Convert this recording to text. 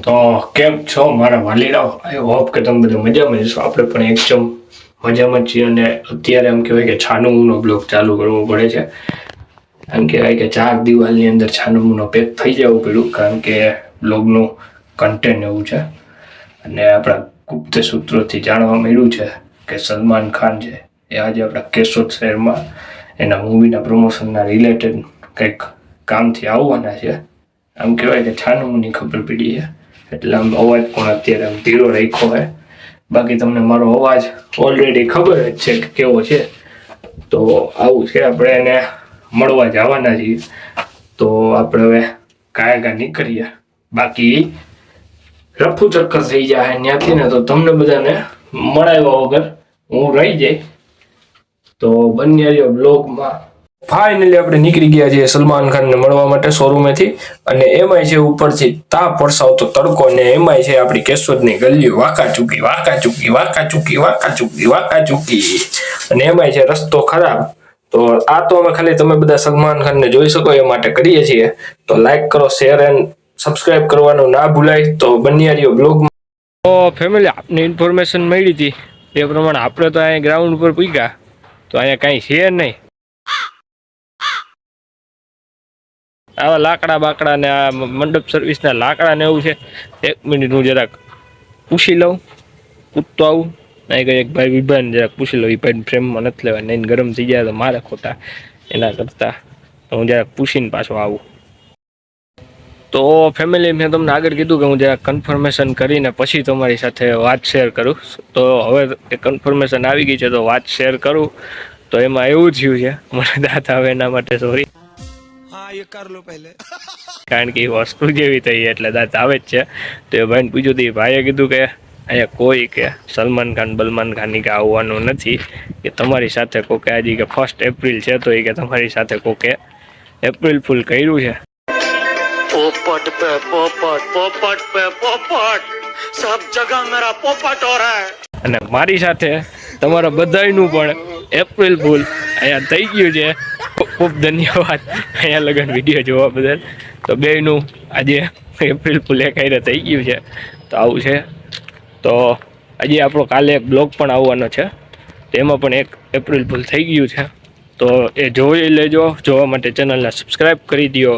તો કેમ છો મારા વાલીડાઓ? આઈ હોપ કે તમે બધા મજામાં જશો. આપણે પણ એકદમ મજામાં છીએ અને અત્યારે એમ કહેવાય કે છાનમુનો બ્લોગ ચાલુ કરવો પડે છે. એમ કહેવાય કે 4 દિવાલની અંદર છાનમુનો પેક થઈ જવું પડ્યું, કારણ કે બ્લોગનું કન્ટેન્ટ એવું છે. અને આપણા ગુપ્ત સૂત્રોથી જાણવા મળ્યું છે કે સલમાન ખાન છે એ આજે આપણા કેશોદ શહેરમાં એના મૂવીના પ્રમોશનના રિલેટેડ કંઈક કામથી આવવાના છે. આમ કહેવાય કે છાનમુની ખબર પડી છે, એટલે આમ અવાજ પણ અત્યારે આમ ધીરો રાખ્યો છે. બાકી તમને મારો અવાજ ઓલરેડી ખબર જ છે કે કેવો છે. તો આવું છે, આપણે એને મળવા જવાના છીએ. તો આપણે હવે કાયગા નીકળીએ. બાકી રફુ ચક્કર થઈ જાય ત્યાંથી ને તો તમને બધાને મળાવ્યા વગર હું રહી જાય. તો બન્યા રહ્યો બ્લોગમાં. ફાઇનલી આપણે નીકળી ગયા છીએ સલમાન ખાનને મળવા માટે શોરૂમેથી, અને એમાંય છે ઉપરથી તાપ વરસાવતો તડકો, ને એમાંય છે આપણી કેશોદની ગલીઓ વાંકા ચૂકી અને એમાંય છે રસ્તો ખરાબ. તો આ તો અમે ખાલી તમે બધા સલમાન ખાનને જોઈ શકો એ માટે કરીએ છીએ. તો લાઈક કરો, શેર એન્ડ સબસ્ક્રાઇબ કરવાનું ના ભૂલાય. તો બન્યા રહ્યો બ્લોગમાં. તો ફેમિલી, આપની ઇન્ફોર્મેશન મળી હતી એ પ્રમાણે આપણે તો અહીંયા ગ્રાઉન્ડ ઉપર પૂગ્યા, તો અહીંયા કાંઈ છે નહીં. આવા લાકડા બાકડા ને આ મંડપ સર્વિસના લાકડા ને એવું છે. 1 મિનિટ હું જરાક પૂછી લઉં, પૂછતો આવું. નહીં કે એક ભાઈ વિભાને જરાક પૂછી લઉં. એ ભાઈ ફ્રેમમાં નથી લેવા, નહીં ગરમ થઈ જાય તો મારે ખોટા એના કરતા. હું જરાક પૂછીને પાછો આવું. તો ફેમિલી, મેં તમને આગળ કીધું કે હું જરાક કન્ફર્મેશન કરીને પછી તમારી સાથે વાત શેર કરું. તો હવે એ કન્ફર્મેશન આવી ગઈ છે તો વાત શેર કરું. તો એમાં એવું થયું છે, મને દાંત આવે એના માટે સોરી. ये कर लो पहले. કારણ કે એ વસ્તુ જેવી થઈ એટલે દાંત આવે જ છે. તો એ ભાઈને પૂછ્યું હતું, ભાઈએ કીધું કે અહીંયા કોઈ કે સલમાન ખાન બલમાન ખાન કે આવવાનું નથી, કે તમારી સાથે કોકે આજે કે 1 એપ્રિલ છે તો એ કે તમારી સાથે કોકે એપ્રિલ ફૂલ કર્યું છે. પોપટ पे પોપટ, પોપટ पे પોપટ, सब जगह मेरा પોપટ हो रहा है. અને મારી સાથે તમારા બધાયનું પણ એપ્રિલ ફૂલ અહીંયા થઈ ગયું છે. ખૂબ ધન્યવાદ અહીંયા લગન વિડીયો જોવા બદલ. તો બેયનું આજે એપ્રિલ ફૂલ એકાયરે થઈ ગયું છે. તો આવું છે. તો આજે આપણો કાલે એક બ્લોગ પણ આવવાનો છે, તેમાં પણ 1 એપ્રિલ ફૂલ થઈ ગયું છે. તો એ જોઈ લેજો. જોવા માટે ચેનલને સબસ્ક્રાઈબ કરી દો.